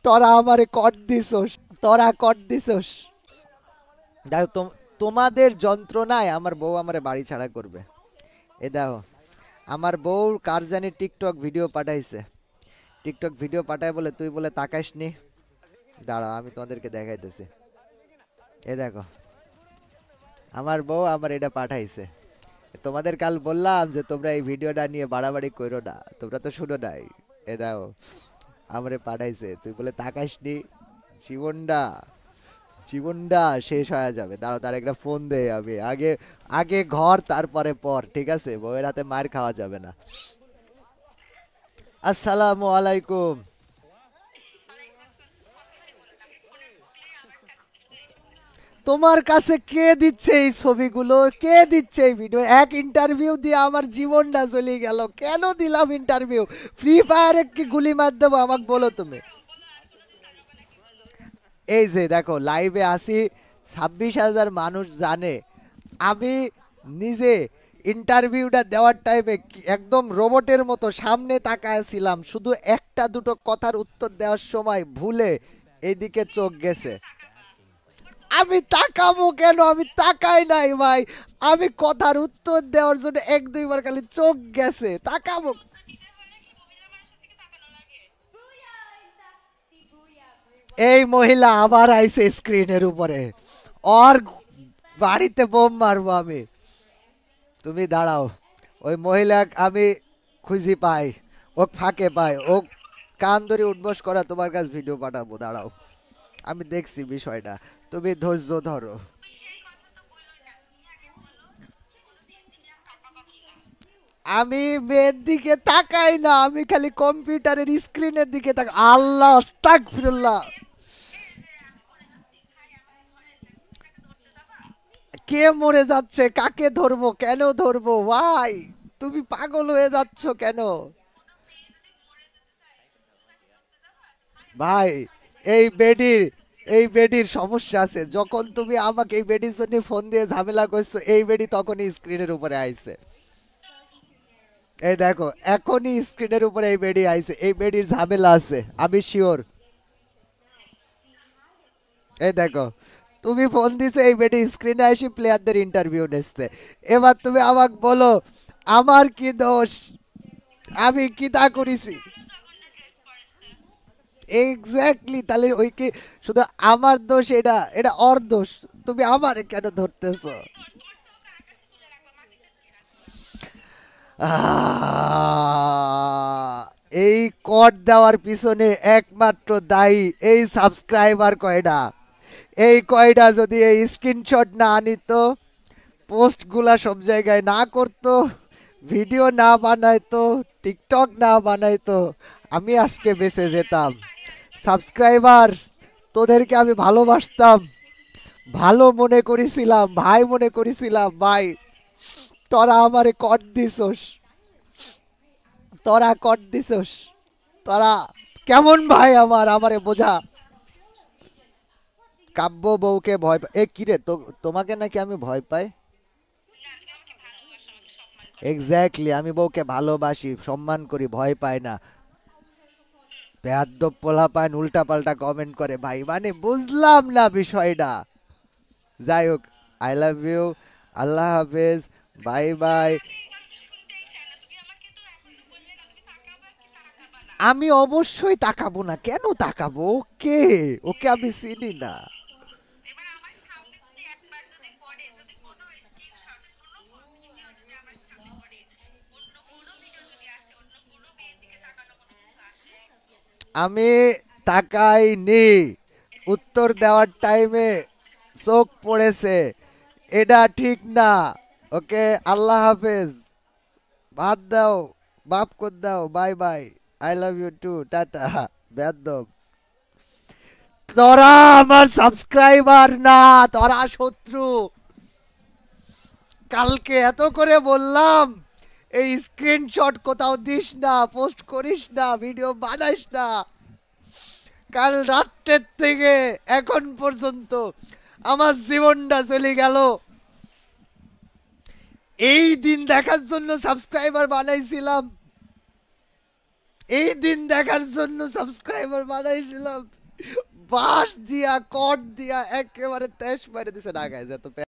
তোরা আমারে কট দিছস, তোরা কট দিছস। দেখো তোমাদের যন্ত্রণায় আমার বউ আমারে বাড়ি ছাড়া করবে। এ দেখো আমার বউ কার জানি টিকটক ভিডিও পাঠাইছে, টিকটক ভিডিও পাঠায় বলে তুই বলে তাকাস নি। দাঁড়াও আমি তোমাদেরকে দেখাইতেছি। এ দেখো আমার বউ আমার এটা পাঠাইছে। তোমাদের কাল বললাম যে তোমরা এই ভিডিওটা নিয়ে বাড়াবাড়ি করো না, তোমরা তো শুনো নাই। এ দেখো আমারে পাঠাইছে, তুই বলে তাকাস নি। জীবনটা জীবনটা শেষ হয়ে যাবে। দাঁড়াও তার একটা ফোন দে, আমি আগে আগে ঘর তারপরে পর, ঠিক আছে? বউয়ের হাতে মার খাওয়া যাবে না। আসসালামু আলাইকুম। তোমার কাছে কে দিচ্ছে এই ছবিগুলো, কে দিচ্ছে এই ভিডিও? এক ইন্টারভিউ দিয়ে আমার জীবনটা চলে গেল। কেন দিলাম ইন্টারভিউ? ফ্রি ফায়ারে কি গুলি মার দেবো আমাকে বলো তুমি? এই যে দেখো লাইভে আসি, 26,000 মানুষ জানে। আমি নিজে ইন্টারভিউটা দেওয়ার টাইমে একদম রোবটের মতো সামনে তাকায় ছিলাম, শুধু একটা দুটো কথার উত্তর দেওয়ার সময় ভুলে এইদিকে চোখ গেছে। আমি তাকাবো কেন? আমি তাকাই নাই ভাই। আমি কথার উত্তর দেওয়ার জন্য এক দুইবার খালি চোখ গেছে, তাকাবো। এই মহিলা আবার আইছে স্ক্রিনের উপরে, ওর বাড়িতে বোম মারবো আমি। তুমি দাঁড়াও, ওই মহিলা আমি খুঁজি পাই, ও ফাঁকে পাই, ও কান ধরে উঠবস করা তোমার কাছে ভিডিও পাঠাবো। দাঁড়াও আমি দেখছি বিষয়টা, তুমি ধৈর্য ধরো। আমি মেয়ের দিকে তাকাই না, আমি খালি কম্পিউটারের স্ক্রিনের দিকে তাকাই। আল্লাহ আস্তাগফিরুল্লাহ। কে মরে যাচ্ছে? কাকে ধরবো? কেন ধরবো ভাই? তুমি পাগল হয়ে যাচ্ছ কেন ভাই? এই বেডির এই বেডির সমস্যা আছে। যখন তুমি আমাকে এই বেডির জন্য ফোন দিয়ে ঝামেলা করছো, এই বেডি তখনই স্ক্রিনের উপরে আইছে। এই দেখো এখনই স্ক্রিনের উপরে এই বেডি আইছে, এই বেডির ঝামেলা আছে আমি শিওর। এই দেখো তুমি ফোন দিছো, এই বেডি স্ক্রিনে আসি প্লেয়ারদের ইন্টারভিউ নিচ্ছে। এবার তুমি আমাকে বলো আমার কি দোষ? আমি কি তা করেছি? এক্স্যাক্টলি, তাহলে ওই কি শুধু আমার দোষ? এটা এটা ওর দোষ। তুমি আমারে কেন ধরতেছো? আহ, এই কর দেওয়ার পিছনে একমাত্র দায়ী এই সাবস্ক্রাইবার কয়টা। এই কয়টা যদি এই স্ক্রিনশট না আনিত, পোস্টগুলা সব জায়গায় না করতো, ভিডিও না বানাইতো, টিকটক না বানাইতো, আমি আজকে বেঁচে যেতাম। সাবস্ক্রাইবার, তোদেরকে আমি ভালোবাসতাম, ভালো মনে করেছিলাম, ভাই মনে করেছিলাম ভাই। তোরা আমারে কট দিছস, তোরা কট দিছস। তোরা কেমন ভাই আমার? আমারে বোঝা। কাব্য বউকে ভয় পায়? এ কিরে তো, তোমাকে নাকি আমি ভয় পাই? এক্স্যাক্টলি, আমি বউকে ভালোবাসি, সম্মান করি, ভয় পাই না। বেয়াদ্দপ পোলা পায় উল্টা পাল্টা কমেন্ট করে ভাই, মানে বুঝলাম না বিষয়টা। যাই হোক, আই লাভ ইউ, আল্লাহ হাফেজ, বাই বাই। আমি অবশ্যই তাকাবো না, কেন তাকাবো? ওকে, ওকে আমি চিনি না। আমি তাকাইনি, উত্তর দেওয়ার টাইমে চোখ পড়েছে, এটা ঠিক না। ওকে, আল্লাহ হাফেজ, বাদ দাও, মাফ কর দাও, bye bye, I love you too, tata. বেয়াদব। তোরা আমার সাবস্ক্রাইবার না, তোরা শত্রু। কালকে এত করে বললাম এই স্ক্রিনশট কোথাও দিস না, পোস্ট করিস না, ভিডিও বানাইস না। কাল রাত্রের থেকে এখন পর্যন্ত আমার জীবনটা চলে গেল। এই দিন দেখার জন্য সাবস্ক্রাইবার বানাইছিলাম, এই দিন দেখার জন্য সাবস্ক্রাইবার বানাইছিলাম, বাঁশ দিয়া কট দিয়া একেবারে তেজ মারে দিছে না গাইজ এত